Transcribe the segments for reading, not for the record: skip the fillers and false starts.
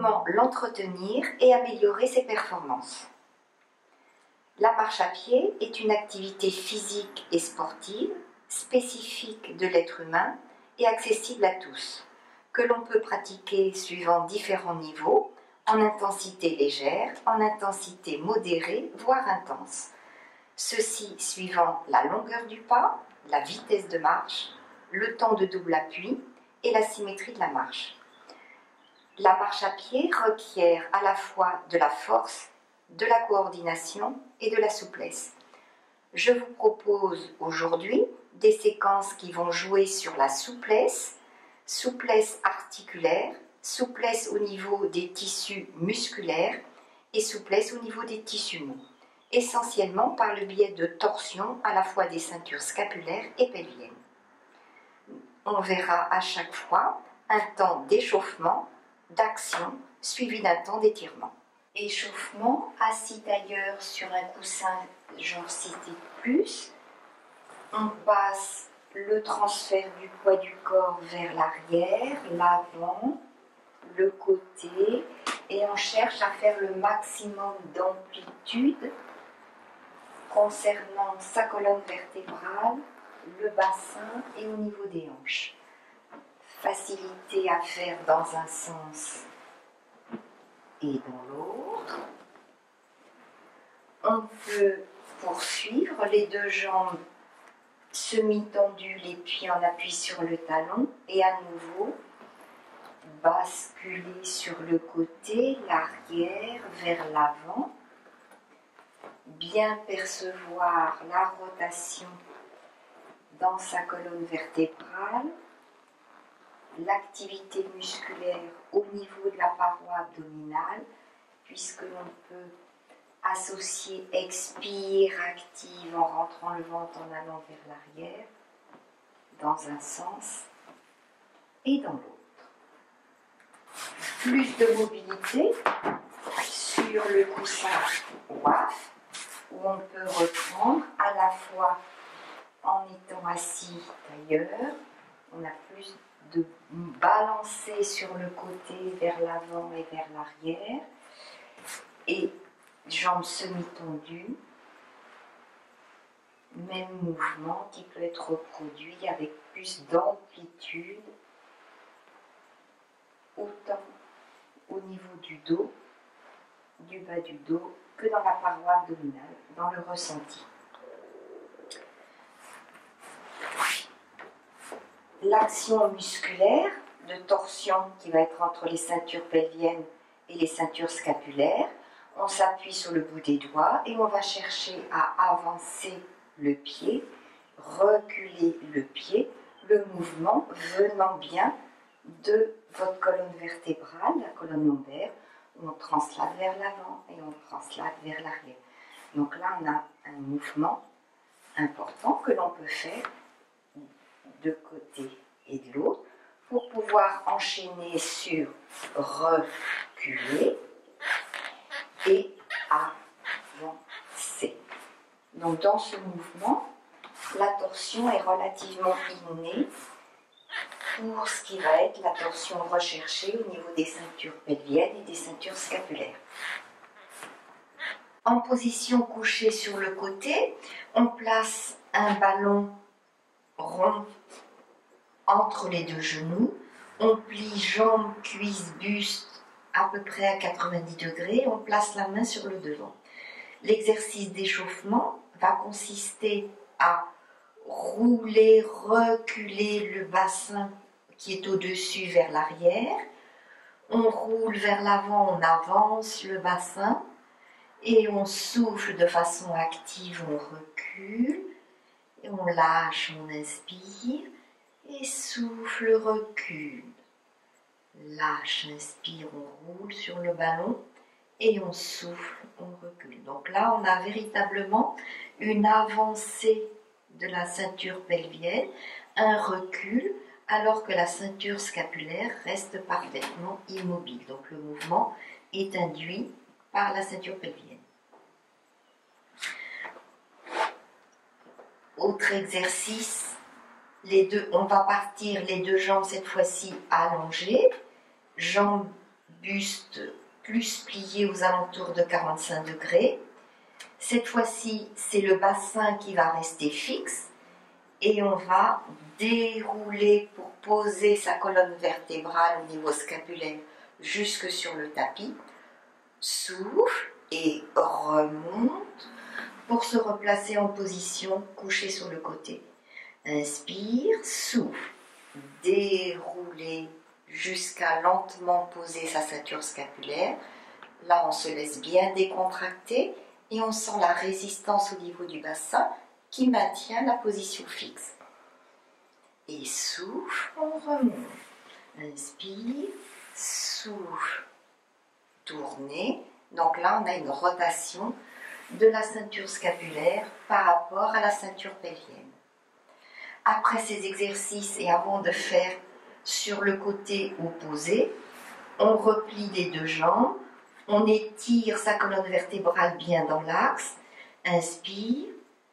Comment l'entretenir et améliorer ses performances? La marche à pied est une activité physique et sportive spécifique de l'être humain et accessible à tous, que l'on peut pratiquer suivant différents niveaux, en intensité légère, en intensité modérée, voire intense. Ceci suivant la longueur du pas, la vitesse de marche, le temps de double appui et la symétrie de la marche. La marche à pied requiert à la fois de la force, de la coordination et de la souplesse. Je vous propose aujourd'hui des séquences qui vont jouer sur la souplesse, souplesse articulaire, souplesse au niveau des tissus musculaires et souplesse au niveau des tissus mous, essentiellement par le biais de torsions à la fois des ceintures scapulaires et pelviennes. On verra à chaque fois un temps d'échauffement, d'action, suivi d'un temps d'étirement. Échauffement, assis d'ailleurs sur un coussin genre Cité Plus, on passe le transfert du poids du corps vers l'arrière, l'avant, le côté, et on cherche à faire le maximum d'amplitude concernant sa colonne vertébrale, le bassin et au niveau des hanches. Facilité à faire dans un sens et dans l'autre. On peut poursuivre les deux jambes semi-tendues, les pieds en appui sur le talon et à nouveau basculer sur le côté, l'arrière vers l'avant, bien percevoir la rotation dans sa colonne vertébrale, l'activité musculaire au niveau de la paroi abdominale, puisque l'on peut associer expire active en rentrant le ventre en allant vers l'arrière, dans un sens et dans l'autre. Plus de mobilité sur le coussin WAF, où on peut reprendre à la fois en étant assis d'ailleurs, on a plus de balancer sur le côté vers l'avant et vers l'arrière, et jambes semi-tendues, même mouvement qui peut être reproduit avec plus d'amplitude, autant au niveau du dos, du bas du dos, que dans la paroi abdominale, dans le ressenti. L'action musculaire de torsion qui va être entre les ceintures pelviennes et les ceintures scapulaires, on s'appuie sur le bout des doigts et on va chercher à avancer le pied, reculer le pied, le mouvement venant bien de votre colonne vertébrale, la colonne lombaire, où on translate vers l'avant et on translate vers l'arrière. Donc là, on a un mouvement important que l'on peut faire de côté et de l'autre pour pouvoir enchaîner sur reculer et avancer. Donc dans ce mouvement, la torsion est relativement innée pour ce qui va être la torsion recherchée au niveau des ceintures pelviennes et des ceintures scapulaires. En position couchée sur le côté, on place un ballon rond entre les deux genoux, on plie jambes, cuisses, buste à peu près à 90 degrés, on place la main sur le devant. L'exercice d'échauffement va consister à rouler, reculer le bassin qui est au-dessus vers l'arrière, on roule vers l'avant, on avance le bassin et on souffle de façon active, on recule et on lâche, on inspire et souffle, recule. Lâche, inspire, on roule sur le ballon et on souffle, on recule. Donc là, on a véritablement une avancée de la ceinture pelvienne, un recul, alors que la ceinture scapulaire reste parfaitement immobile. Donc le mouvement est induit par la ceinture pelvienne. Autre exercice, on va partir les deux jambes cette fois-ci allongées, jambes buste plus plié aux alentours de 45 degrés. Cette fois-ci, c'est le bassin qui va rester fixe et on va dérouler pour poser sa colonne vertébrale au niveau scapulaire jusque sur le tapis. Souffle et remonte pour se replacer en position couché sur le côté. Inspire, souffle, dérouler jusqu'à lentement poser sa ceinture scapulaire. Là, on se laisse bien décontracter et on sent la résistance au niveau du bassin qui maintient la position fixe. Et souffle, on remonte. Inspire, souffle, tournez. Donc là, on a une rotation de la ceinture scapulaire par rapport à la ceinture pelvienne. Après ces exercices et avant de faire sur le côté opposé, on replie les deux jambes, on étire sa colonne vertébrale bien dans l'axe, inspire,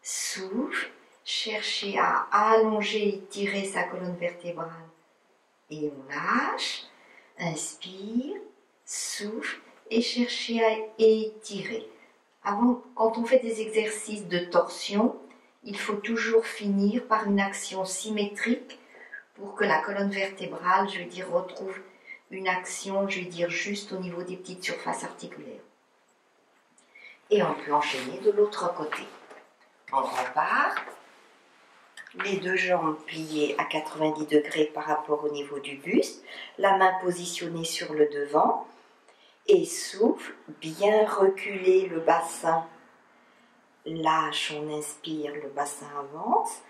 souffle, cherchez à allonger et étirer sa colonne vertébrale et on lâche, inspire, souffle et cherchez à étirer. Quand on fait des exercices de torsion, il faut toujours finir par une action symétrique pour que la colonne vertébrale, retrouve une action, juste au niveau des petites surfaces articulaires. Et on peut enchaîner de l'autre côté. On repart, les deux jambes pliées à 90 degrés par rapport au niveau du buste, la main positionnée sur le devant, et souffle, bien reculer le bassin. Lâche, on inspire, le bassin avance.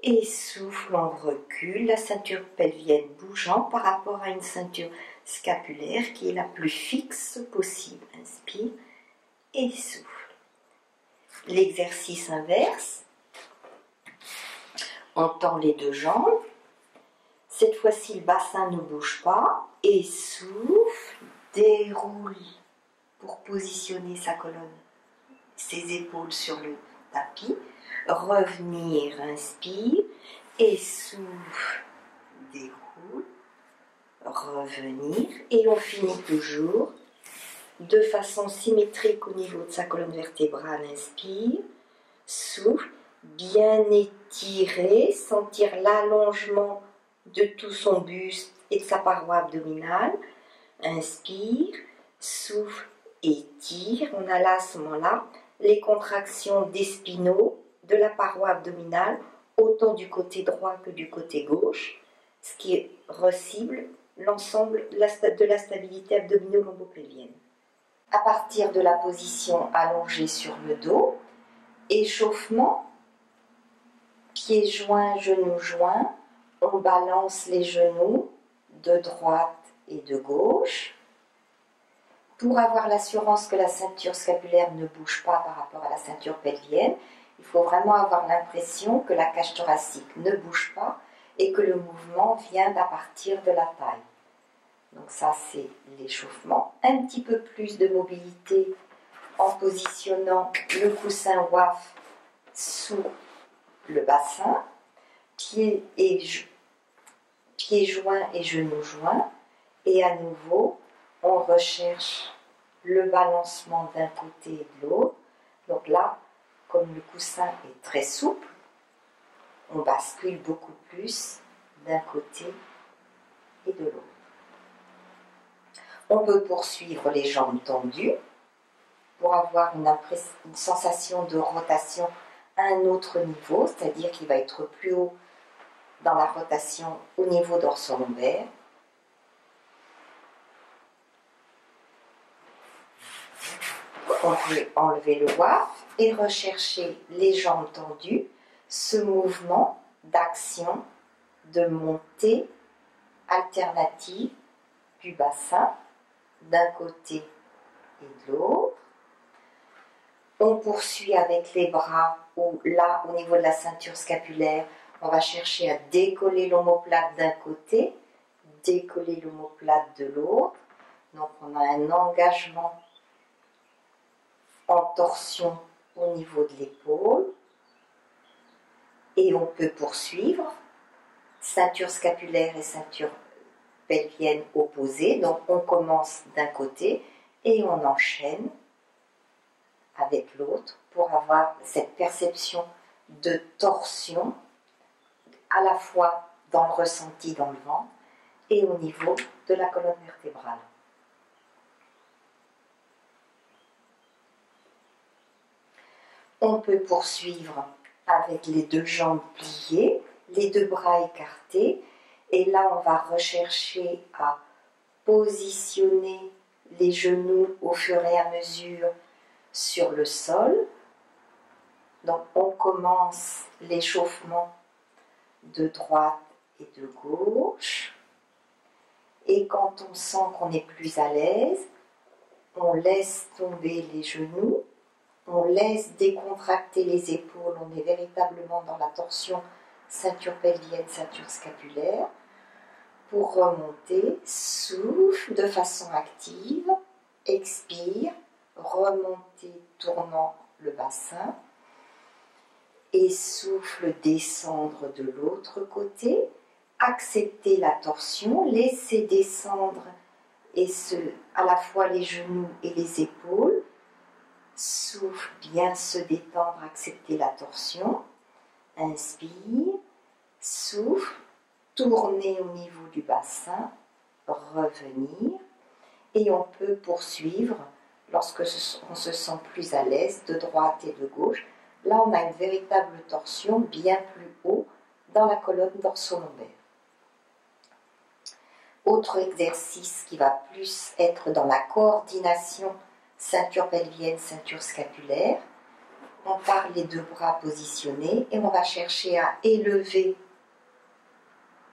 Et souffle, on recule, la ceinture pelvienne bougeant par rapport à une ceinture scapulaire qui est la plus fixe possible. Inspire et souffle. L'exercice inverse. On tend les deux jambes. Cette fois-ci, le bassin ne bouge pas. Et souffle, déroule pour positionner sa colonne, ses épaules sur le tapis. Revenir, inspire, et souffle, déroule, revenir, et on finit toujours de façon symétrique au niveau de sa colonne vertébrale. Inspire, souffle, bien étirer, sentir l'allongement de tout son buste et de sa paroi abdominale. Inspire, souffle, étire. On a là à ce moment-là les contractions des spinaux de la paroi abdominale, autant du côté droit que du côté gauche, ce qui recible l'ensemble de la stabilité abdomino-lombo-pelvienne. À partir de la position allongée sur le dos, échauffement, pieds joints, genoux joints, on balance les genoux de droite et de gauche, pour avoir l'assurance que la ceinture scapulaire ne bouge pas par rapport à la ceinture pelvienne. Il faut vraiment avoir l'impression que la cage thoracique ne bouge pas et que le mouvement vient à partir de la taille. Donc ça, c'est l'échauffement. Un petit peu plus de mobilité en positionnant le coussin WAF sous le bassin, pieds joints et genoux joints. Et à nouveau, on recherche le balancement d'un côté et de l'autre. Donc là, comme le coussin est très souple, on bascule beaucoup plus d'un côté et de l'autre. On peut poursuivre les jambes tendues pour avoir une sensation de rotation à un autre niveau, c'est-à-dire qu'il va être plus haut dans la rotation au niveau dorsolaire. On peut enlever le WAF et rechercher les jambes tendues, ce mouvement d'action de montée alternative du bassin d'un côté et de l'autre. On poursuit avec les bras où là, au niveau de la ceinture scapulaire, on va chercher à décoller l'omoplate d'un côté, décoller l'omoplate de l'autre. Donc on a un engagement en torsion au niveau de l'épaule. Et on peut poursuivre, ceinture scapulaire et ceinture pelvienne opposée. Donc on commence d'un côté et on enchaîne avec l'autre pour avoir cette perception de torsion à la fois dans le ressenti dans le ventre et au niveau de la colonne vertébrale. On peut poursuivre avec les deux jambes pliées, les deux bras écartés, et là on va rechercher à positionner les genoux au fur et à mesure sur le sol. Donc on commence l'échauffement de droite et de gauche, et quand on sent qu'on est plus à l'aise, on laisse tomber les genoux, on laisse décontracter les épaules, on est véritablement dans la torsion ceinture pelvienne, ceinture scapulaire. Pour remonter, souffle de façon active, expire, remonter tournant le bassin, et souffle descendre de l'autre côté, accepter la torsion, laisser descendre à la fois les genoux et les épaules, souffle bien se détendre, accepter la torsion, inspire, souffle, tourner au niveau du bassin, revenir, et on peut poursuivre lorsque on se sent plus à l'aise de droite et de gauche. Là on a une véritable torsion bien plus haut dans la colonne dorso-lombaire. Autre exercice qui va plus être dans la coordination ceinture pelvienne, ceinture scapulaire. On part les deux bras positionnés et on va chercher à élever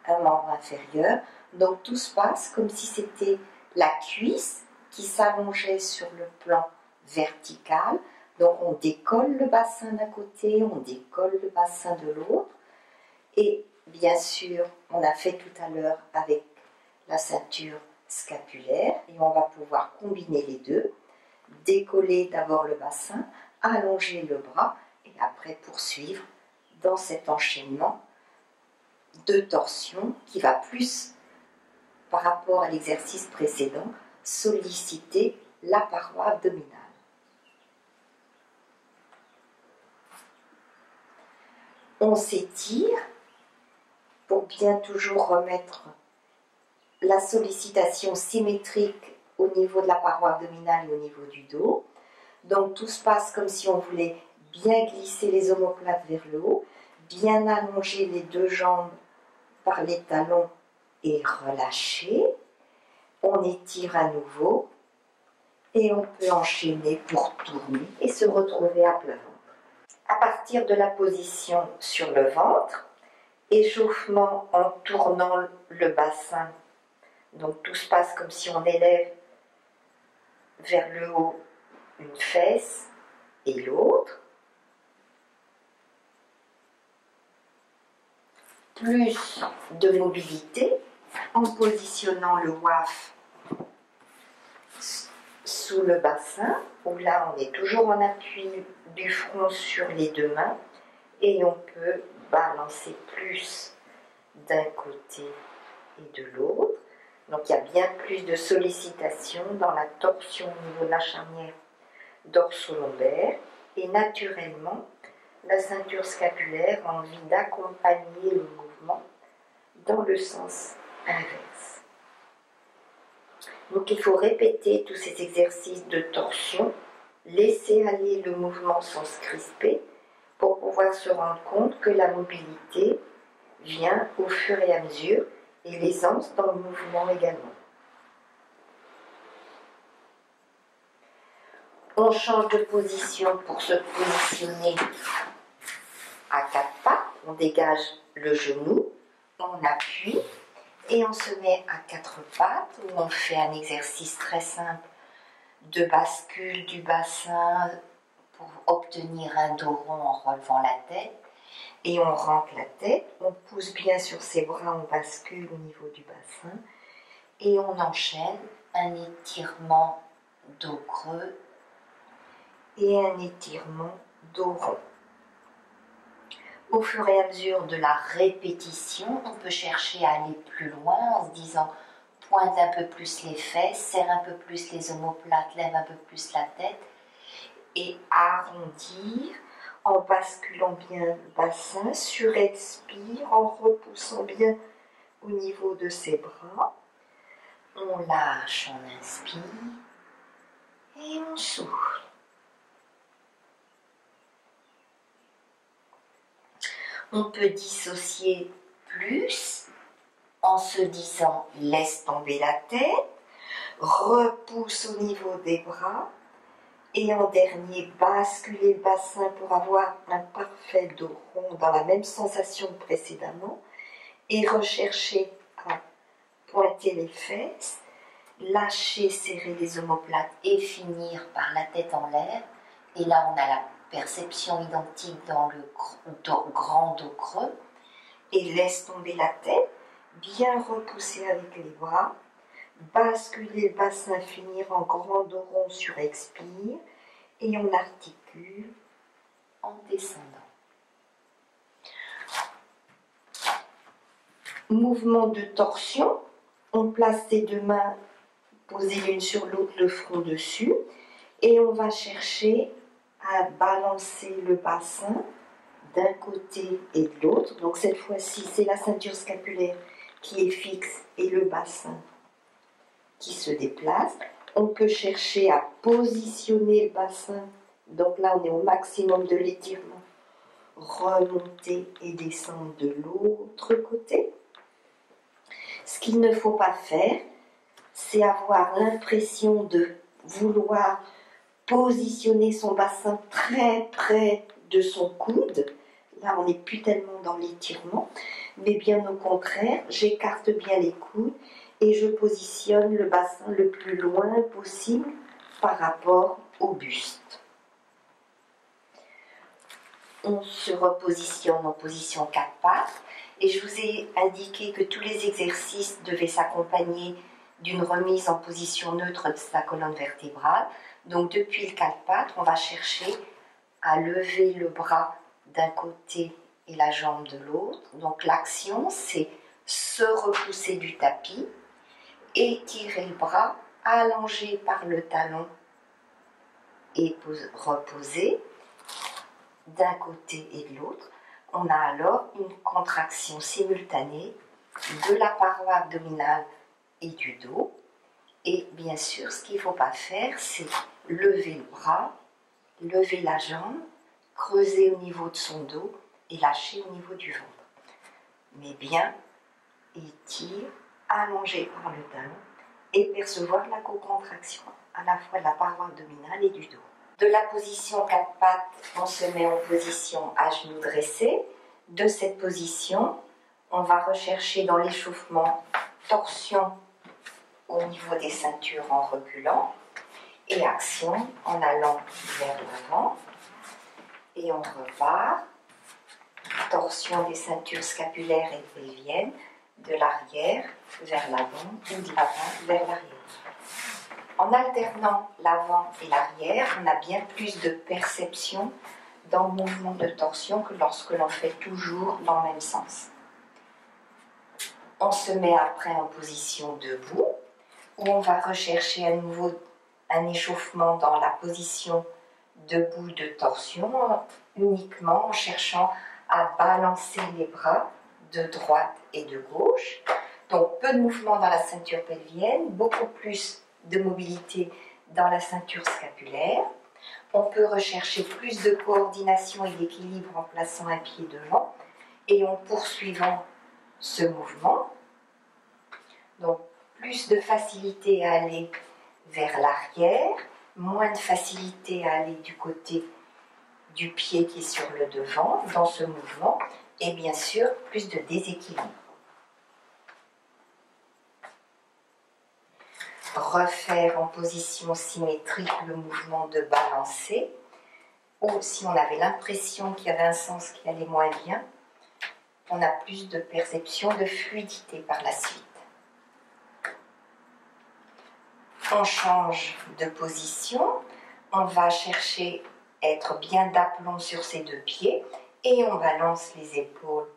un membre inférieur. Donc tout se passe comme si c'était la cuisse qui s'allongeait sur le plan vertical. Donc on décolle le bassin d'un côté, on décolle le bassin de l'autre. Et bien sûr, on a fait tout à l'heure avec la ceinture scapulaire, et on va pouvoir combiner les deux. Décoller d'abord le bassin, allonger le bras, et après poursuivre dans cet enchaînement de torsion qui va plus, par rapport à l'exercice précédent, solliciter la paroi abdominale. On s'étire pour bien toujours remettre la sollicitation symétrique au niveau de la paroi abdominale et au niveau du dos. Donc tout se passe comme si on voulait bien glisser les omoplates vers le haut, bien allonger les deux jambes par les talons et relâcher. On étire à nouveau et on peut enchaîner pour tourner et se retrouver à plat ventre. À partir de la position sur le ventre, échauffement en tournant le bassin. Donc tout se passe comme si on élève vers le haut une fesse et l'autre. Plus de mobilité en positionnant le WAF sous le bassin, où là on est toujours en appui du front sur les deux mains et on peut balancer plus d'un côté et de l'autre. Donc il y a bien plus de sollicitation dans la torsion au niveau de la charnière dorso-lombaire, et naturellement la ceinture scapulaire a envie d'accompagner le mouvement dans le sens inverse. Donc il faut répéter tous ces exercices de torsion, laisser aller le mouvement sans se crisper pour pouvoir se rendre compte que la mobilité vient au fur et à mesure et l'aisance dans le mouvement également. On change de position pour se positionner à quatre pattes. On dégage le genou, on appuie et on se met à quatre pattes où on fait un exercice très simple de bascule du bassin pour obtenir un dos rond en relevant la tête. Et on rentre la tête, on pousse bien sur ses bras, on bascule au niveau du bassin et on enchaîne un étirement dos creux et un étirement dos rond. Au fur et à mesure de la répétition, on peut chercher à aller plus loin en se disant pointe un peu plus les fesses, serre un peu plus les omoplates, lève un peu plus la tête. Et arrondir en basculant bien le bassin, surexpire en repoussant bien au niveau de ses bras. On lâche, on inspire et on souffle. On peut dissocier plus en se disant laisse tomber la tête, repousse au niveau des bras et en dernier basculer le bassin pour avoir un parfait dos rond dans la même sensation que précédemment et rechercher à pointer les fesses, lâcher, serrer les omoplates et finir par la tête en l'air. Et là, on a la perception identique dans le grand dos creux. Et laisse tomber la tête, bien repousser avec les bras, basculer le bassin, finir en grand dos rond sur expire et on articule en descendant. Mouvement de torsion, on place ses deux mains posées l'une sur l'autre, le front dessus, et on va chercher à balancer le bassin d'un côté et de l'autre. Donc cette fois-ci, c'est la ceinture scapulaire qui est fixe et le bassin qui se déplace. On peut chercher à positionner le bassin. Donc là, on est au maximum de l'étirement. Remonter et descendre de l'autre côté. Ce qu'il ne faut pas faire, c'est avoir l'impression de vouloir positionner son bassin très près de son coude. Là, on n'est plus tellement dans l'étirement, mais bien au contraire, j'écarte bien les coudes et je positionne le bassin le plus loin possible par rapport au buste. On se repositionne en position 4 pattes et je vous ai indiqué que tous les exercices devaient s'accompagner d'une remise en position neutre de sa colonne vertébrale. Donc depuis le 4 pattes, on va chercher à lever le bras d'un côté et la jambe de l'autre. Donc l'action, c'est se repousser du tapis, étirer le bras, allonger par le talon et reposer d'un côté et de l'autre. On a alors une contraction simultanée de la paroi abdominale et du dos. Et bien sûr, ce qu'il ne faut pas faire, c'est lever le bras, lever la jambe, creuser au niveau de son dos et lâcher au niveau du ventre. Mais bien étire, allonger par le talon et percevoir la co-contraction à la fois de la paroi abdominale et du dos. De la position 4 pattes, on se met en position à genoux dressés. De cette position, on va rechercher dans l'échauffement torsion au niveau des ceintures en reculant et action en allant vers l'avant. Et on repart, torsion des ceintures scapulaires et pelviennes, de l'arrière vers l'avant ou de l'avant vers l'arrière. En alternant l'avant et l'arrière, on a bien plus de perception dans le mouvement de torsion que lorsque l'on fait toujours dans le même sens. On se met après en position debout, où on va rechercher à nouveau un échauffement dans la position debout de torsion, uniquement en cherchant à balancer les bras de droite et de gauche. Donc peu de mouvement dans la ceinture pelvienne, beaucoup plus de mobilité dans la ceinture scapulaire. On peut rechercher plus de coordination et d'équilibre en plaçant un pied devant et en poursuivant ce mouvement. Donc plus de facilité à aller vers l'arrière, moins de facilité à aller du côté du pied qui est sur le devant dans ce mouvement et bien sûr plus de déséquilibre. Refaire en position symétrique le mouvement de balancer, ou si on avait l'impression qu'il y avait un sens qui allait moins bien, on a plus de perception de fluidité par la suite. On change de position, on va chercher à être bien d'aplomb sur ses deux pieds et on balance les épaules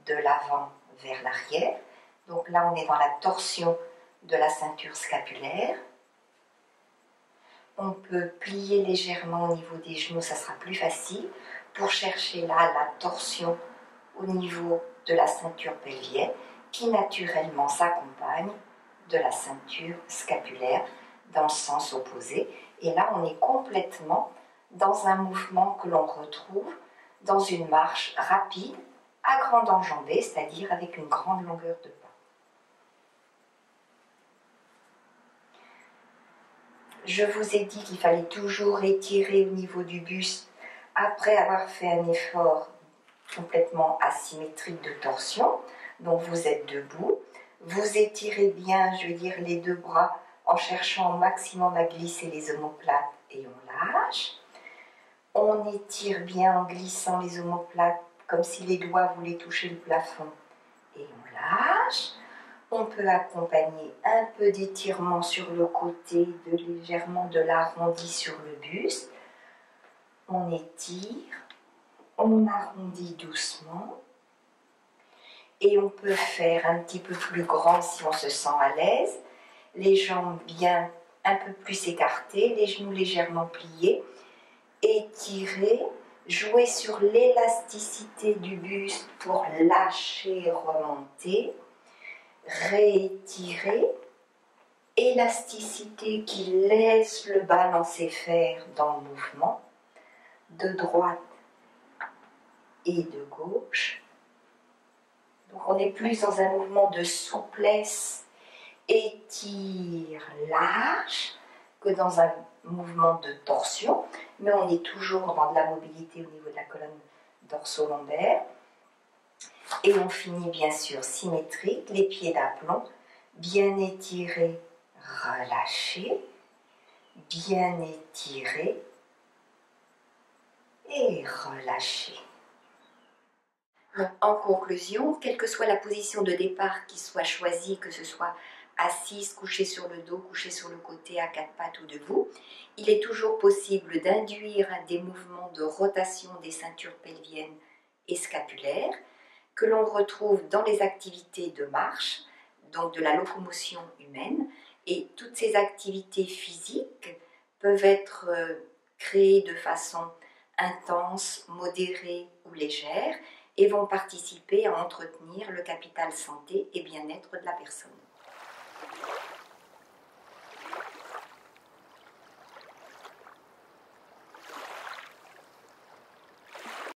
de l'avant vers l'arrière. Donc là on est dans la torsion de la ceinture scapulaire. On peut plier légèrement au niveau des genoux, ça sera plus facile, pour chercher là la torsion au niveau de la ceinture pelvienne qui naturellement s'accompagne de la ceinture scapulaire dans le sens opposé. Et là, on est complètement dans un mouvement que l'on retrouve dans une marche rapide à grande enjambée, c'est-à-dire avec une grande longueur de pas. Je vous ai dit qu'il fallait toujours étirer au niveau du buste après avoir fait un effort complètement asymétrique de torsion. Donc vous êtes debout, vous étirez bien, je veux dire, les deux bras en cherchant au maximum à glisser les omoplates et on lâche. On étire bien en glissant les omoplates comme si les doigts voulaient toucher le plafond et on lâche. On peut accompagner un peu d'étirement sur le côté, légèrement de l'arrondi sur le buste. On étire, on arrondit doucement. Et on peut faire un petit peu plus grand si on se sent à l'aise. Les jambes bien un peu plus écartées, les genoux légèrement pliés. Étirer, jouer sur l'élasticité du buste pour lâcher, remonter. Réétirer, élasticité qui laisse le balancier faire dans le mouvement, de droite et de gauche. Donc on est plus dans un mouvement de souplesse, étire, lâche, que dans un mouvement de torsion, mais on est toujours dans de la mobilité au niveau de la colonne dorso-lombaire. Et on finit bien sûr symétrique, les pieds d'aplomb, bien étirés, relâchés, bien étirés et relâchés. Donc, en conclusion, quelle que soit la position de départ qui soit choisie, que ce soit assise, couchée sur le dos, couchée sur le côté, à quatre pattes ou debout, il est toujours possible d'induire des mouvements de rotation des ceintures pelviennes et scapulaires que l'on retrouve dans les activités de marche, donc de la locomotion humaine, et toutes ces activités physiques peuvent être créées de façon intense, modérée ou légère, et vont participer à entretenir le capital santé et bien-être de la personne.